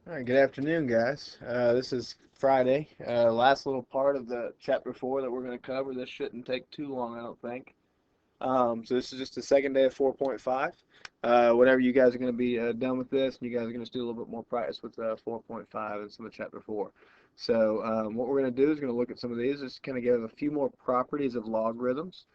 All right, good afternoon, guys. This is Friday, last little part of the chapter 4 that we're going to cover. This shouldn't take too long, I don't think. So this is just the second day of 4.5. Whenever you guys are going to be done with this, you guys are going to do a little bit more practice with 4.5 and some of chapter 4. So what we're going to do is going to look at some of these, just kind of give a few more properties of logarithms.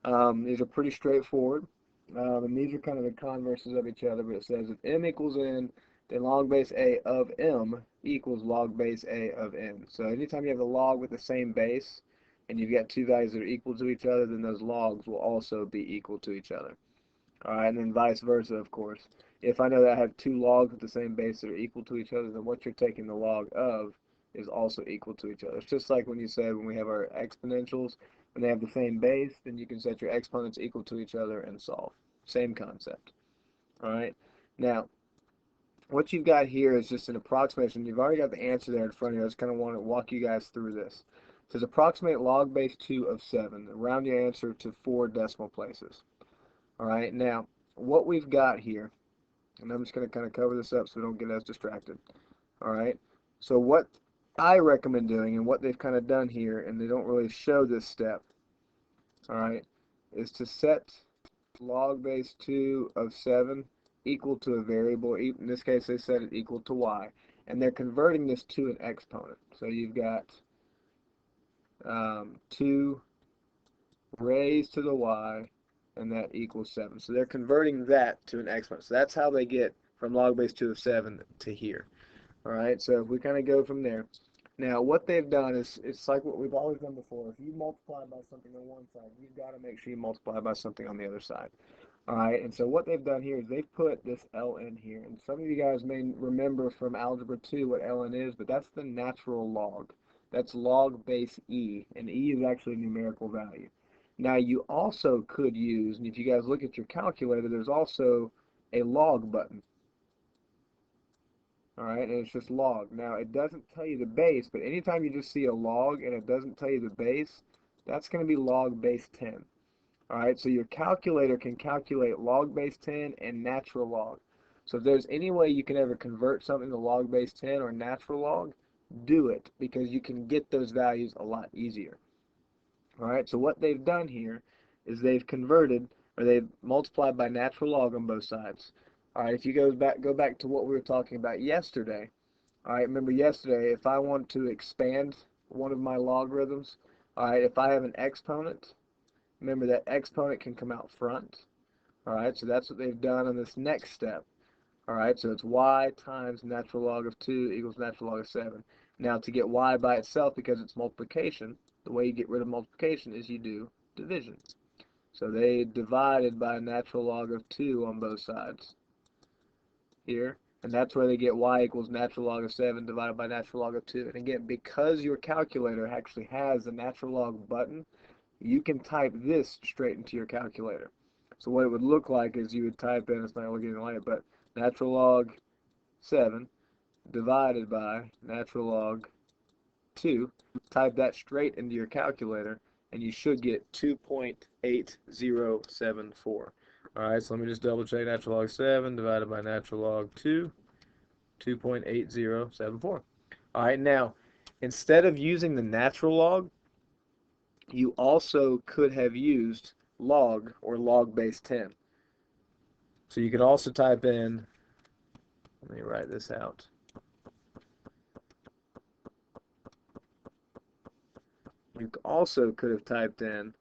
These are pretty straightforward, and these are kind of the converses of each other, but it says if m equals n, then log base a of m equals log base a of n. So anytime you have a log with the same base, and you've got two values that are equal to each other, then those logs will also be equal to each other. All right, and then vice versa, of course. If I know that I have two logs with the same base that are equal to each other, then what you're taking the log of is also equal to each other. It's just like when you say when we have our exponentials, when they have the same base, then you can set your exponents equal to each other and solve. Same concept. All right. Now, what you've got here is just an approximation. You've already got the answer there in front of you. I just kind of want to walk you guys through this. It says approximate log base 2 of 7. Round your answer to 4 decimal places. All right. Now, what we've got here, and I'm just going to kind of cover this up so we don't get as distracted. All right. So what I recommend doing and what they've kind of done here, and they don't really show this step, all right, is to set log base 2 of 7 equal to a variable. In this case, they set it equal to y, and they're converting this to an exponent. So you've got 2 raised to the y, and that equals 7. So they're converting that to an exponent. So that's how they get from log base 2 of 7 to here. All right, so if we kind of go from there. Now, what they've done is, it's like what we've always done before. If you multiply by something on one side, you've got to make sure you multiply by something on the other side. All right, and so what they've done here is they've put this ln here. And some of you guys may remember from Algebra 2 what ln is, but that's the natural log. That's log base e, and e is actually a numerical value. Now, you also could use, and if you guys look at your calculator, there's also a log button. All right, and it's just log. Now, it doesn't tell you the base, but anytime you just see a log and it doesn't tell you the base, that's going to be log base 10. All right, so your calculator can calculate log base 10 and natural log. So if there's any way you can ever convert something to log base 10 or natural log, do it, because you can get those values a lot easier. All right, so what they've done here is they've converted, or they've multiplied by natural log on both sides. All right, if you go back to what we were talking about yesterday. All right, remember yesterday, if I want to expand one of my logarithms, all right, if I have an exponent, remember that exponent can come out front. All right, so that's what they've done on this next step. All right, so it's y times natural log of 2 equals natural log of 7. Now, to get y by itself, because it's multiplication, the way you get rid of multiplication is you do division. So they divided by natural log of 2 on both sides here. And that's where they get y equals natural log of 7 divided by natural log of 2. And again, because your calculator actually has the natural log button, you can type this straight into your calculator. So what it would look like is you would type in, it's not looking like it, but natural log 7 divided by natural log 2. Type that straight into your calculator, and you should get 2.8074. All right, so let me just double check. Natural log 7 divided by natural log 2, 2.8074. All right, now, instead of using the natural log, you also could have used log or log base 10. So you could also type in, let me write this out. You also could have typed in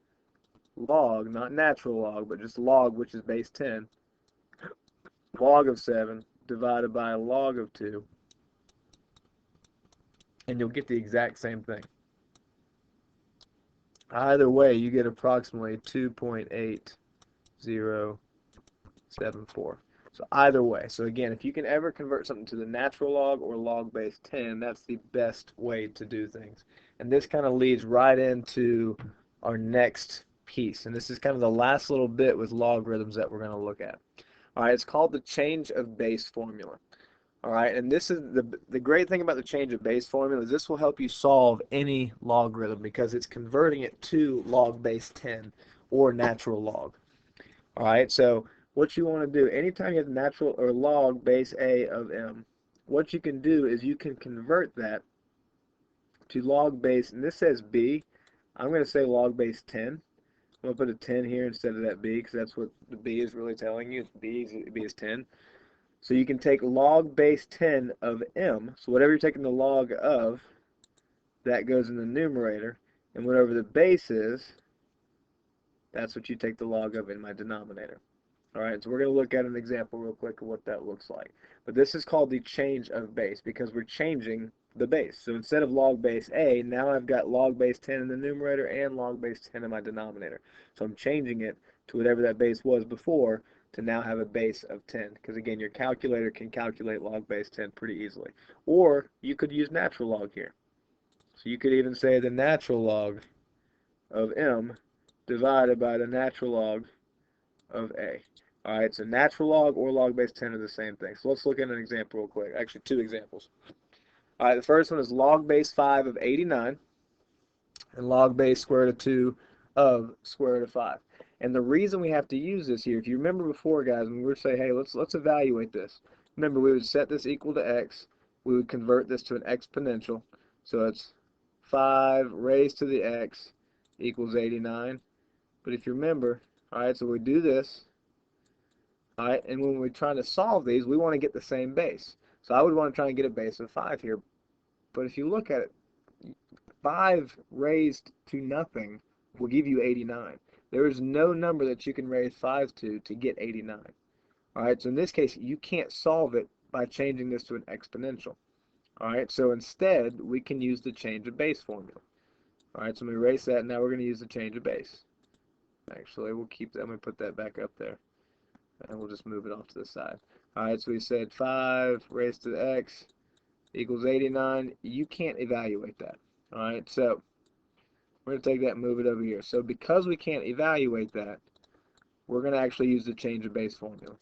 log, not natural log, but just log, which is base 10, log of 7 divided by log of 2, and you'll get the exact same thing. Either way, you get approximately 2.8074. So either way. So again, if you can ever convert something to the natural log or log base 10, that's the best way to do things. And this kind of leads right into our next piece. And this is kind of the last little bit with logarithms that we're going to look at. All right, it's called the change of base formula. All right, and this is the great thing about the change of base formula is this will help you solve any logarithm because it's converting it to log base 10 or natural log. All right, so what you want to do, anytime you have natural or log base a of m, what you can do is you can convert that to log base, and this says b. I'm going to say log base 10. I'm going to put a 10 here instead of that b because that's what the b is really telling you. B is 10. So you can take log base 10 of m. So whatever you're taking the log of, that goes in the numerator. And whatever the base is, that's what you take the log of in my denominator. Alright, so we're going to look at an example real quick of what that looks like. But this is called the change of base because we're changing the base. So instead of log base a, now I've got log base 10 in the numerator and log base 10 in my denominator. So I'm changing it to whatever that base was before to now have a base of 10. Because again, your calculator can calculate log base 10 pretty easily. Or you could use natural log here. So you could even say the natural log of m divided by the natural log of a. Alright, so natural log or log base 10 are the same thing. So let's look at an example real quick. Actually, two examples. Alright, the first one is log base 5 of 89 and log base square root of 2 of square root of 5. And the reason we have to use this here, if you remember before, guys, when we were saying, hey, let's evaluate this. Remember, we would set this equal to x. We would convert this to an exponential. So it's 5 raised to the x equals 89. But if you remember, alright, so we do this. Alright, and when we're trying to solve these, we want to get the same base. So I would want to try and get a base of 5 here. But if you look at it, 5 raised to nothing will give you 89. There is no number that you can raise 5 to get 89. Alright, so in this case, you can't solve it by changing this to an exponential. Alright, so instead, we can use the change of base formula. Alright, so we erase that, and now we're going to use the change of base. Actually, we'll keep that. I'm going to put that back up there. And we'll just move it off to the side. Alright, so we said 5 raised to the x equals 89. You can't evaluate that. Alright, so we're going to take that and move it over here. So because we can't evaluate that, we're going to actually use the change of base formula.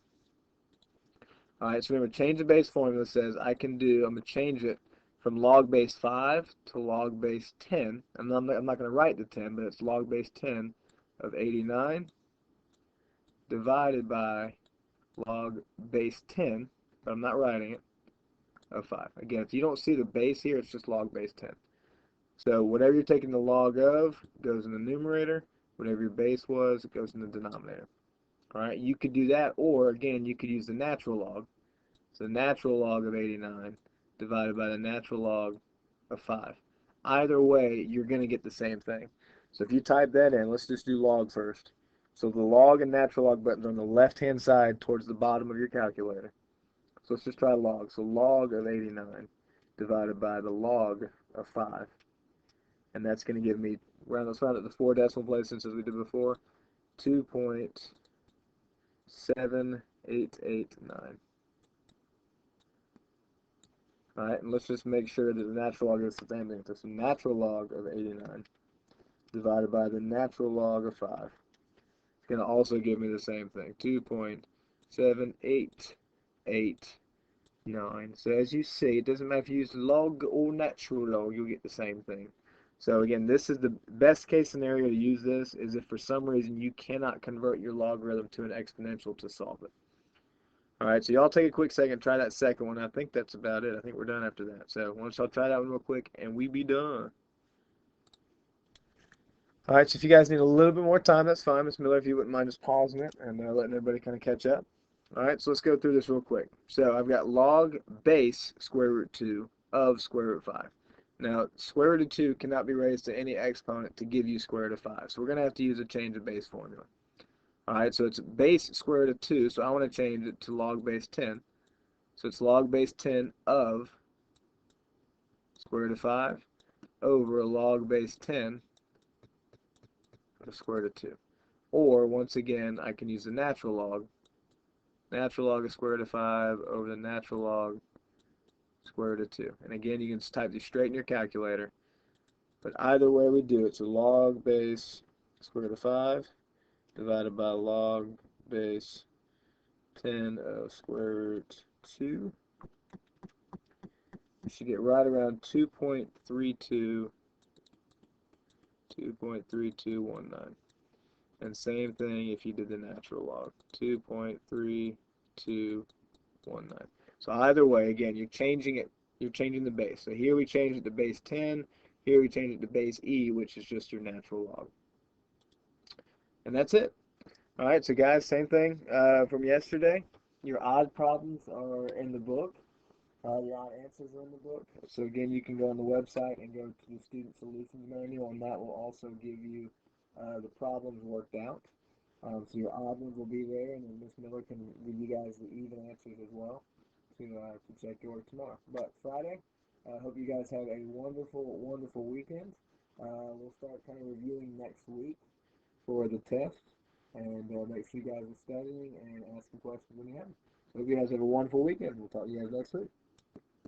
Alright, so remember, change of base formula says I'm going to change it from log base 5 to log base 10. And I'm not going to write the 10, but it's log base 10 of 89 divided by log base 10, but I'm not writing it, of 5. Again, if you don't see the base here, it's just log base 10. So whatever you're taking the log of goes in the numerator. Whatever your base was, it goes in the denominator. Alright, you could do that, or again, you could use the natural log. So the natural log of 89 divided by the natural log of 5. Either way, you're going to get the same thing. So if you type that in, let's just do log first. So the log and natural log buttons are on the left-hand side towards the bottom of your calculator. So let's just try log. So log of 89 divided by the log of 5. And that's going to give me, let's round it to 4 decimal places as we did before, 2.7889. Alright, and let's just make sure that the natural log is the same thing. So some natural log of 89 divided by the natural log of 5. It's going to also give me the same thing, 2.7889. So as you see, it doesn't matter if you use log or natural log, you'll get the same thing. So again, this is the best case scenario to use this, is if for some reason you cannot convert your logarithm to an exponential to solve it. Alright, so y'all take a quick second, try that second one. I think that's about it. I think we're done after that. So once y'all try that one real quick, and we be done. Alright, so if you guys need a little bit more time, that's fine. Ms. Miller, if you wouldn't mind just pausing it and letting everybody kind of catch up. Alright, so let's go through this real quick. So I've got log base square root 2 of square root 5. Now, square root of 2 cannot be raised to any exponent to give you square root of 5. So we're going to have to use a change of base formula. Alright, so it's base square root of 2, so I want to change it to log base 10. So it's log base 10 of square root of 5 over log base 10 of square root of 2. Or, once again, I can use the natural log. Natural log of square root of 5 over the natural log square root of 2. And again, you can just type these straight in your calculator. But either way we do it, so log base square root of 5 divided by log base 10 of square root 2. You should get right around 2.3219. And same thing if you did the natural log, 2.3219. So either way, again, you're changing it. You're changing the base. So here we change it to base 10. Here we change it to base e, which is just your natural log. And that's it. All right, so guys, same thing from yesterday. Your odd problems are in the book. Your odd answers are in the book. So again, you can go on the website and go to the Student Solutions Manual, and that will also give you the problems worked out. So your odd ones will be there, and then Miss Miller can give you guys the even answers as well to check your work tomorrow. But Friday, I hope you guys have a wonderful, wonderful weekend. We'll start kind of reviewing next week for the test, and make sure you guys are studying and asking questions when you have them. Hope you guys have a wonderful weekend. We'll talk to you guys next week.